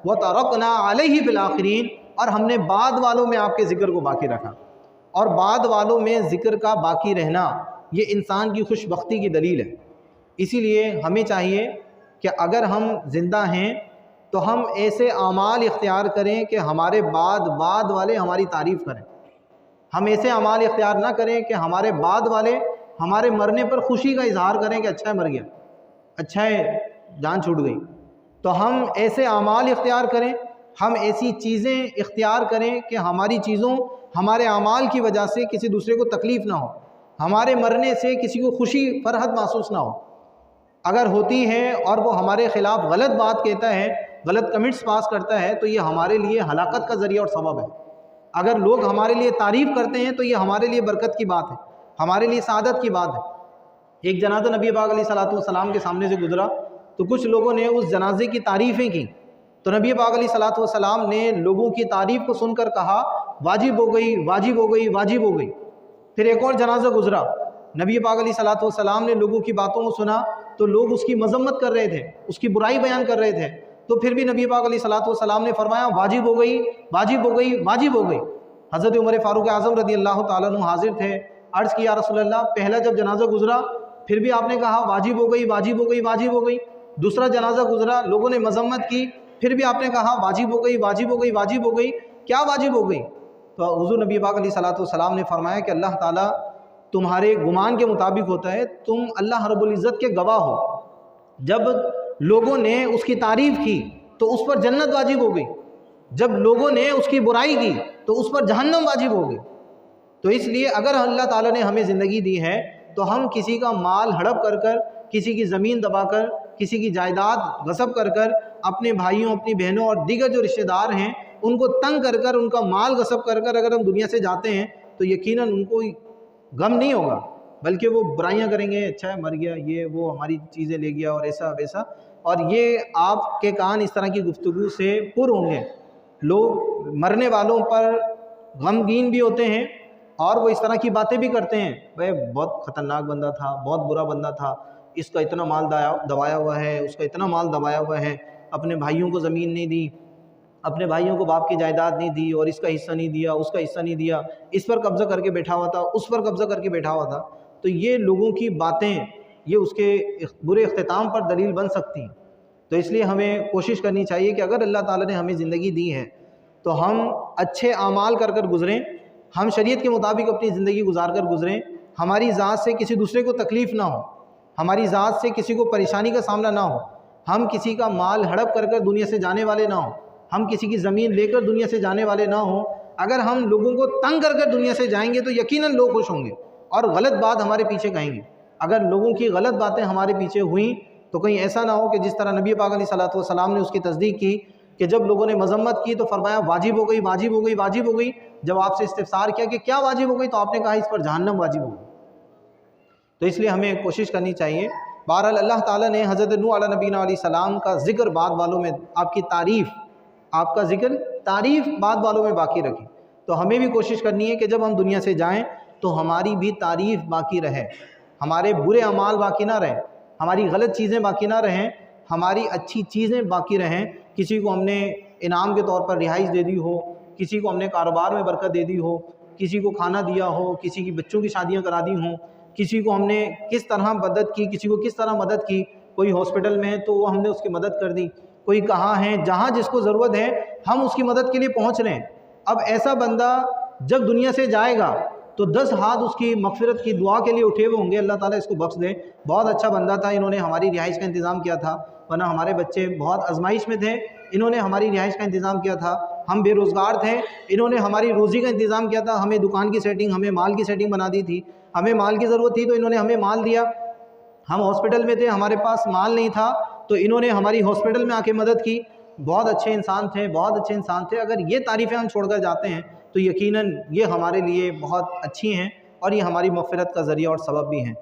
وَتَرَكْنَا عَلَيْهِ فِي الْآخِرِينَ، اور ہم نے بعد والوں میں آپ کے ذکر کو باقی رکھا۔ اور بعد والوں میں ذکر کا باقی رہنا یہ انسان کی خوش بختی کی دلیل ہے۔ اسی لیے ہمیں چاہیے کہ اگر ہم زندہ ہیں تو ہم ایسے اعمال اختیار کریں کہ ہمارے بعد والے ہماری تعریف کریں۔ ہم ایسے اعمال اختیار نہ کریں کہ ہمارے بعد والے ہمارے مرنے پر خوشی کا اظہار کریں کہ اچھا ہے مر گیا، اچھا ہے جان چھوٹ گئی۔ تو ہم ایسے اعمال اختیار کریں، ہم ایسی چیزیں اختیار کریں کہ ہماری چیزوں، ہمارے اعمال کی وجہ سے کسی دوسرے کو تکلیف نہ ہو، ہمارے مرنے سے کسی کو خوشی فرحت محسوس نہ ہو۔ اگر ہوتی ہے اور وہ ہمارے خلاف غلط بات کہتا ہے، غلط کمنٹس پاس کرتا ہے، تو یہ ہمارے لیے ہلاکت کا ذریعہ اور سبب ہے۔ اگر لوگ ہمارے لیے تعریف کرتے ہیں تو یہ ہمارے لیے برکت کی بات ہے، ہمارے لیے سعادت کی بات ہے۔ ایک جنازہ نبی پاک علیہ الصلوۃ والسلام کے سامنے سے گزرا تو کچھ لوگوں نے اس جنازے کی تعریفیں کی، تو نبی پاک علیہ الصلوۃ والسلام نے لوگوں کی تعریف کو سن کر کہا واجب ہو گئی، واجب ہو گئی، واجب ہو گئی۔ پھر ایک اور جنازہ گزرا، نبی پاک علیہ الصلوۃ والسلام نے لوگوں کی باتوں کو سنا تو لوگ اس کی مذمت کر رہے تھے، اس کی برائی بیان کر رہے تھے، تو پھر بھی نبی پاک علیہ الصلوۃ والسلام نے فرمایا واجب ہو گئی، واجب ہو گئی، واجب ہو گئی۔ حضرت عمر فاروق اعظم رضی اللہ تعالیٰ عنہ حاضر تھے، عرض کیا رسول اللہ، پہلا جب جنازہ گزرا پھر بھی آپ نے کہا واجب ہو گئی، واجب ہو گئی، واجب ہو گئی۔ دوسرا جنازہ گزرا، لوگوں نے مذمت کی، پھر بھی آپ نے کہا واجب ہو گئی، واجب ہو گئی، واجب ہو گئی، کیا واجب ہو گئی؟ تو حضور نبی پاک علیہ الصلوۃ والسلام نے فرمایا کہ اللہ تعالیٰ تمہارے گمان کے مطابق ہوتا ہے، تم اللہ رب العزت کے گواہ ہو، جب لوگوں نے اس کی تعریف کی تو اس پر جنت واجب ہو گئی، جب لوگوں نے اس کی برائی کی تو اس پر جہنم واجب ہو گئی۔ تو اس لیے اگر اللہ تعالیٰ نے ہمیں زندگی دی ہے تو ہم کسی کا مال ہڑپ کر کر، کسی کی زمین دبا کر، کسی کی جائیداد غصب کر کر، اپنے بھائیوں، اپنی بہنوں اور دیگر جو رشتہ دار ہیں ان کو تنگ کر کر، ان کا مال غصب کر کر اگر ہم دنیا سے جاتے ہیں تو یقیناً ان کو غم نہیں ہوگا، بلکہ وہ برائیاں کریں گے، اچھا ہے مر گیا، یہ وہ ہماری چیزیں لے گیا اور ایسا ویسا، اور یہ آپ کے کان اس طرح کی گفتگو سے پر ہوں گے۔ لوگ مرنے والوں پر غمگین بھی ہوتے ہیں اور وہ اس طرح کی باتیں بھی کرتے ہیں، بھائی بہت خطرناک بندہ تھا، بہت برا بندہ تھا، اس کا اتنا مال دبایا ہوا ہے، اس کا اتنا مال دبایا ہوا ہے، اپنے بھائیوں کو زمین نہیں دی، اپنے بھائیوں کو باپ کی جائیداد نہیں دی، اور اس کا حصہ نہیں دیا، اس کا حصہ نہیں دیا، اس پر قبضہ کر کے بیٹھا ہوا تھا، اس پر قبضہ کر کے بیٹھا ہوا تھا۔ تو یہ لوگوں کی باتیں یہ اس کے برے اختتام پر دلیل بن سکتی ہیں۔ تو اس لیے ہمیں کوشش کرنی چاہیے کہ اگر اللہ تعالیٰ نے ہمیں زندگی دی ہے تو ہم اچھے اعمال کر کر گزریں، ہم شریعت کے مطابق اپنی زندگی گزار کر گزریں، ہماری ذات سے کسی دوسرے کو تکلیف نہ ہو، ہماری ذات سے کسی کو پریشانی کا سامنا نہ ہو، ہم کسی کا مال ہڑپ کر کر دنیا سے جانے والے نہ ہوں، ہم کسی کی زمین لے کر دنیا سے جانے والے نہ ہوں۔ اگر ہم لوگوں کو تنگ کر کر دنیا سے جائیں گے تو یقیناً لوگ خوش ہوں گے اور غلط بات ہمارے پیچھے کہیں گے۔ اگر لوگوں کی غلط باتیں ہمارے پیچھے ہوئیں تو کہیں ایسا نہ ہو کہ جس طرح نبی پاک علیہ الصلوۃ والسلام نے اس کی تصدیق کی کہ جب لوگوں نے مذمت کی تو فرمایا واجب ہو گئی، واجب ہو گئی، واجب ہو گئی۔ جب آپ سے استفسار کیا کہ کیا واجب ہو گئی تو آپ نے کہا اس پر جہنم واجب ہو گئی۔ تو اس لیے ہمیں کوشش کرنی چاہیے۔ بہرحال اللہ تعالیٰ نے حضرت نوح علیہ نبینا علیہ السلام کا ذکر بعد والوں میں، آپ کی تعریف، آپ کا ذکر تعریف بعد والوں میں باقی رکھی۔ تو ہمیں بھی کوشش کرنی ہے کہ جب ہم دنیا سے جائیں تو ہماری بھی تعریف باقی رہے، ہمارے برے اعمال باقی نہ رہیں، ہماری غلط چیزیں باقی نہ رہیں، ہماری اچھی چیزیں باقی رہیں۔ کسی کو ہم نے انعام کے طور پر رہائش دے دی ہو، کسی کو ہم نے کاروبار میں برکت دے دی ہو، کسی کو کھانا دیا ہو، کسی کی بچوں کی شادیاں کرا دی ہوں، کسی کو ہم نے کس طرح مدد کی، کسی کو کس طرح مدد کی، کوئی ہاسپٹل میں ہے تو وہ ہم نے اس کی مدد کر دی، کوئی کہاں ہے، جہاں جس کو ضرورت ہے ہم اس کی مدد کے لیے پہنچ رہے ہیں۔ اب ایسا بندہ جب دنیا سے جائے گا تو 10 ہاتھ اس کی مغفرت کی دعا کے لیے اٹھے ہوئے ہوں گے، اللہ تعالیٰ اس کو بخش دے، بہت اچھا بندہ تھا، انہوں نے ہماری رہائش کا انتظام کیا تھا، ورنہ ہمارے بچے بہت آزمائش میں تھے، انہوں نے ہماری رہائش کا انتظام کیا تھا، ہم بے روزگار تھے، انہوں نے ہماری روزی کا انتظام کیا تھا، ہمیں دکان کی سیٹنگ، ہمیں مال کی سیٹنگ بنا دی تھی، ہمیں مال کی ضرورت تھی تو انہوں نے ہمیں مال دیا، ہم ہاسپٹل میں تھے، ہمارے پاس مال نہیں تھا تو انہوں نے ہماری ہاسپٹل میں آ کے مدد کی، بہت اچھے انسان تھے، بہت اچھے انسان تھے۔ اگر یہ تعریفیں ہم چھوڑ کر جاتے ہیں تو یقیناً یہ ہمارے لیے بہت اچھی ہیں اور یہ ہماری مغفرت کا ذریعہ اور سبب بھی ہیں۔